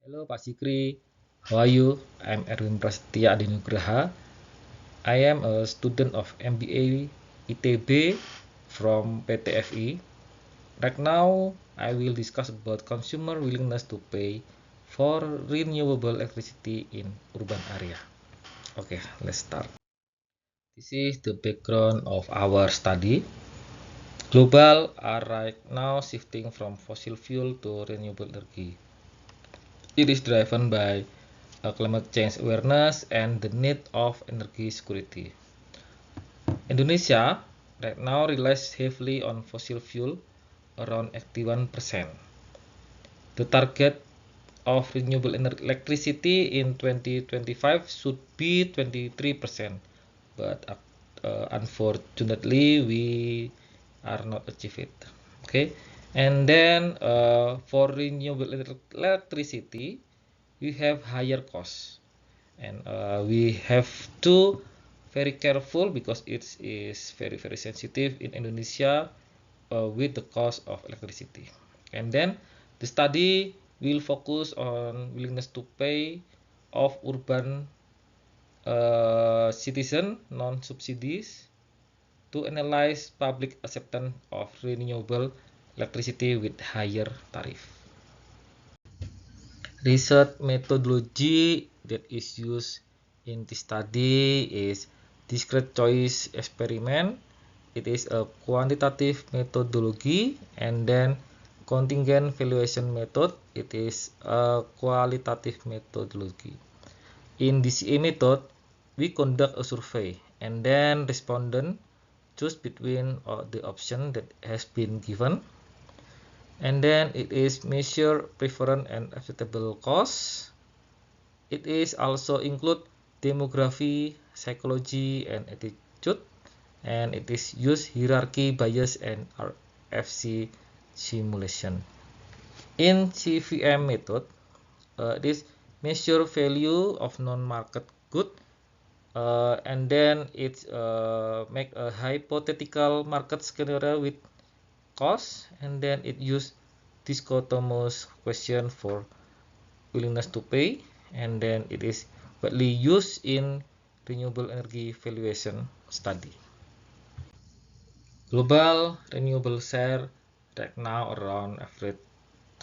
Hello Pak Sikri, how are you? I'm Erwin Prasetya Adinugraha. I am a student of MBA ITB from PTFI. Right now, I will discuss about consumer willingness to pay for renewable electricity in urban area. Okay, let's start. This is the background of our study. Global are right now shifting from fossil fuel to renewable energy. It is driven by climate change awareness and the need of energy security. Indonesia right now relies heavily on fossil fuel, around 81%. The target of renewable electricity in 2025 should be 23%, but unfortunately we are not achieve it. Okay, and then for renewable electricity we have higher costs, and we have to very careful because it is very sensitive in Indonesia with the cost of electricity. And then the study will focus on willingness to pay of urban citizen non-subsidies to analyze public acceptance of renewable electricity with higher tariff. Research methodology that is used in this study is discrete choice experiment. It is a quantitative methodology, and then contingent valuation method. It is a qualitative methodology. In DCA method, we conduct a survey, and then respondent choose between the option that has been given, and then it is measure preference and acceptable cost. It is also include demography, psychology, and attitude, and it is use hierarchy bias and RFC simulation. In CVM method, it is measure value of non-market good, and then it make a hypothetical market scenario with cost, and then it use dichotomous question for willingness to pay, and then it is widely used in renewable energy valuation study. Global renewable share right now around average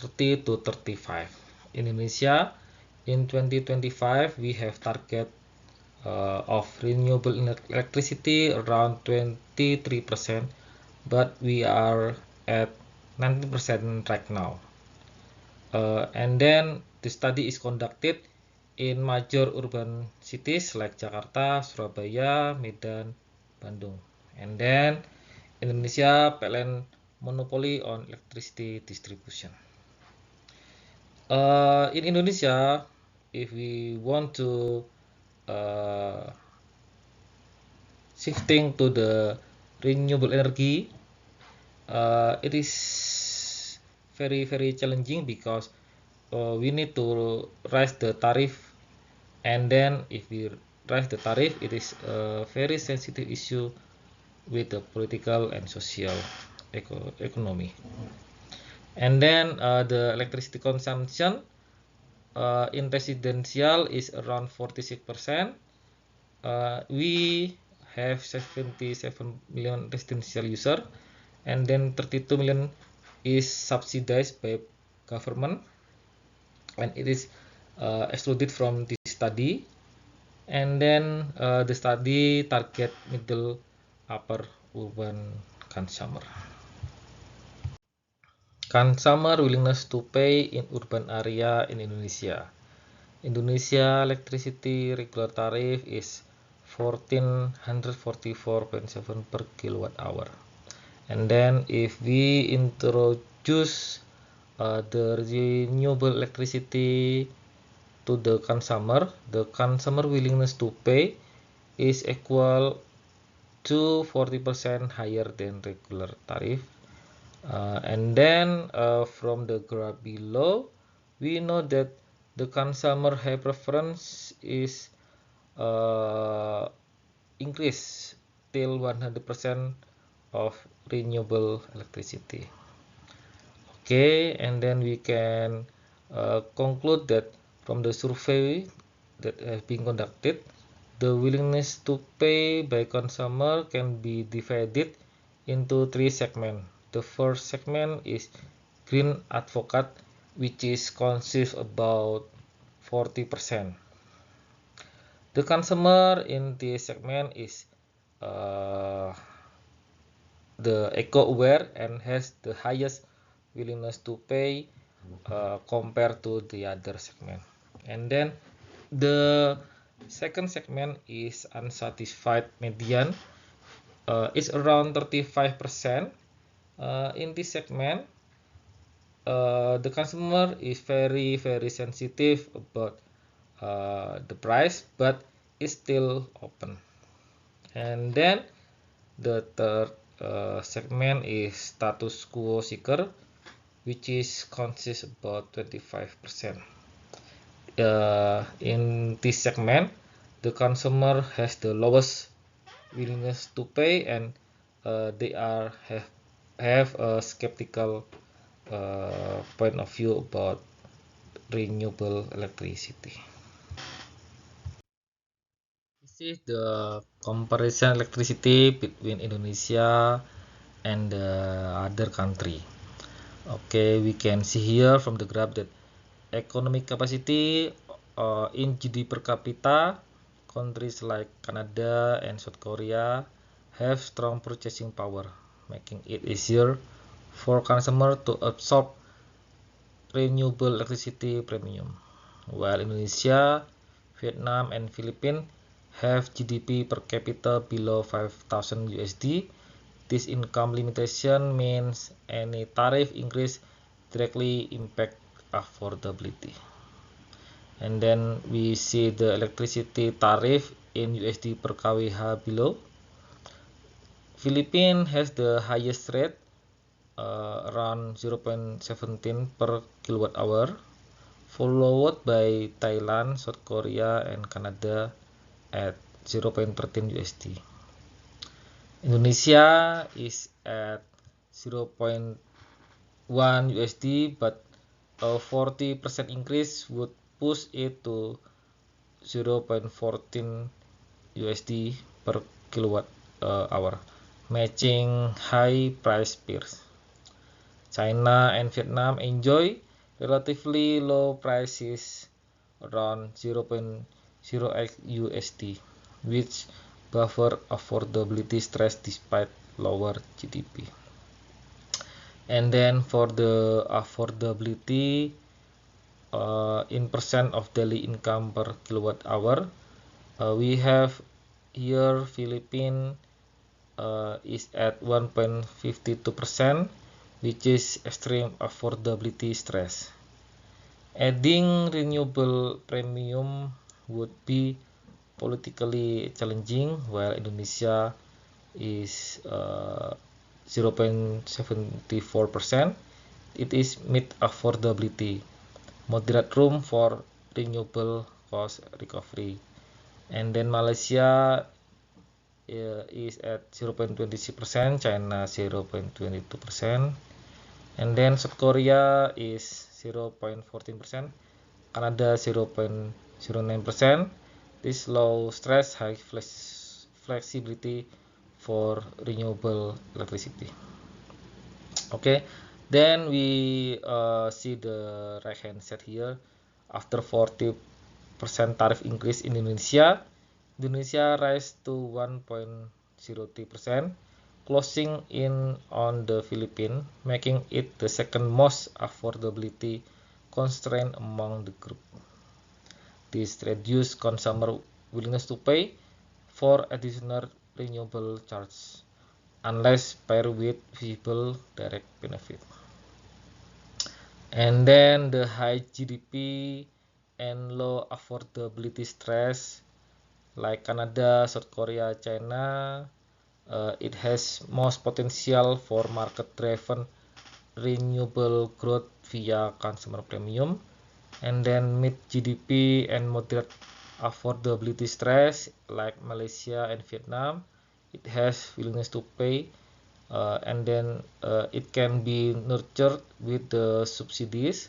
30 to 35. In Indonesia, in 2025 we have target of renewable electricity around 23%, but we are at 19% right now. And then the study is conducted in major urban cities like Jakarta, Surabaya, Medan, Bandung. And then Indonesia PLN monopoly on electricity distribution. In Indonesia, if we want to shifting to the renewable energy, it is very challenging because we need to raise the tariff, and then if we raise the tariff, it is a very sensitive issue with the political and social economy. And then the electricity consumption in residential is around 46%. We have 77 million residential user, and then 32 million is subsidized by government, and it is excluded from this study. And then the study target middle upper urban consumer. Consumer willingness to pay in urban area in Indonesia. Indonesia electricity regular tariff is 1444.7 per kilowatt hour. And then if we introduce the renewable electricity to the consumer willingness to pay is equal to 40% higher than regular tariff. And then from the graph below, we know that the consumer high preference is increase till 100% of renewable electricity. Okay, and then we can conclude that from the survey that has been conducted, the willingness to pay by consumer can be divided into three segments. The first segment is green advocate, which is consists about 40%. The consumer in this segment is the eco-aware and has the highest willingness to pay compared to the other segment. And then the second segment is unsatisfied median. It's around 35%. In this segment, the consumer is very sensitive about the price, but it's still open. And then the third segment is status quo seeker, which is consists about 25%. In this segment, the consumer has the lowest willingness to pay, and they have a skeptical point of view about renewable electricity. This is the comparison electricity between Indonesia and the other country. Okay, we can see here from the graph that economic capacity in GDP per capita, countries like Canada and South Korea have strong purchasing power, making it easier for consumer to absorb renewable electricity premium. While Indonesia, Vietnam, and Philippines have GDP per capita below 5,000 USD, this income limitation means any tariff increase directly impact affordability. And then we see the electricity tariff in USD per kWh below. Philippines has the highest rate, around 0.17 per kilowatt hour, followed by Thailand, South Korea, and Canada at 0.13 USD. Indonesia is at 0.1 USD, but a 40% increase would push it to 0.14 USD per kilowatt hour, matching high price peers. China and Vietnam enjoy relatively low prices, around 0.08 USD, which buffer affordability stress despite lower GDP. And then for the affordability in percent of daily income per kilowatt hour, we have here Philippines is at 1.52%, which is extreme affordability stress. Adding renewable premium would be politically challenging, while Indonesia is 0.74%. It is mid affordability, moderate room for renewable cost recovery. And then Malaysia is at 0.26%, China 0.22%, and then South Korea is 0.14%, Canada 0.09%. This low stress, high flexibility for renewable electricity. Okay, then we see the right hand side here. After 40% tariff increase in Indonesia rise to 1.03%, closing in on the Philippines, making it the second most affordability constraint among the group. This reduces consumer willingness to pay for additional renewable charge, unless paired with visible direct benefit. And then the high GDP and low affordability stress, like Canada, South Korea, China, it has most potential for market-driven renewable growth via consumer premium. And then mid GDP and moderate affordability stress, like Malaysia and Vietnam, it has willingness to pay, and then it can be nurtured with the subsidies,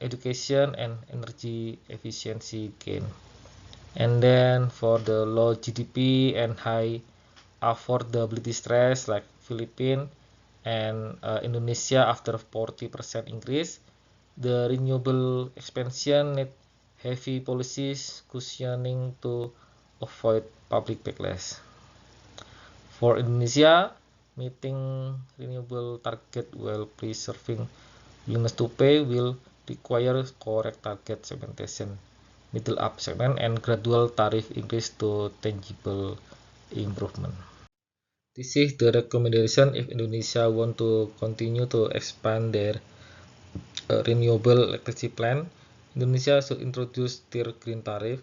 education and energy efficiency gain. And then for the low GDP and high affordability stress like Philippines and Indonesia after 40% increase, the renewable expansion need heavy policies cushioning to avoid public backlash. For Indonesia, meeting renewable target while preserving willingness to pay will require correct target segmentation, middle up segment, and gradual tariff increase to tangible improvement. This is the recommendation if Indonesia want to continue to expand their renewable electricity plan. Indonesia should introduce tier green tariff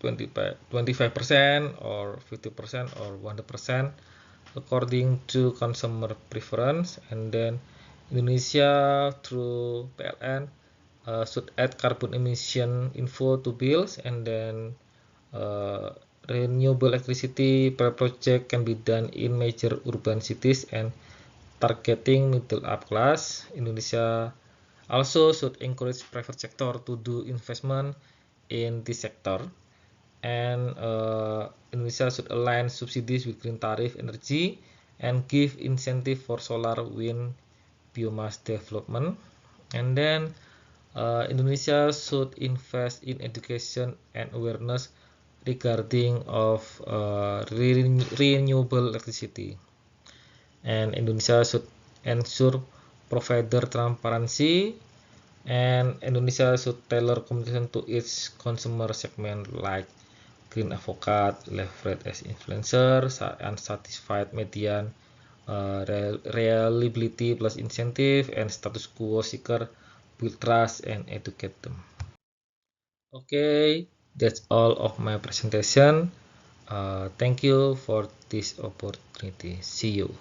25% or 50% or 100% according to consumer preference. And then Indonesia through PLN should add carbon emission info to bills, and then renewable electricity project can be done in major urban cities and targeting middle up class. Indonesia also should encourage private sector to do investment in this sector, and Indonesia should align subsidies with green tariff energy and give incentive for solar, wind, biomass development. And then Indonesia should invest in education and awareness regarding of renewable electricity. And Indonesia should ensure provider transparency, and Indonesia should tailor communication to its consumer segment like green advocate, leverage as influencer, unsatisfied median, reliability plus incentive, and status quo seeker, build trust and educate them. Okay, that's all of my presentation. Thank you for this opportunity. See you.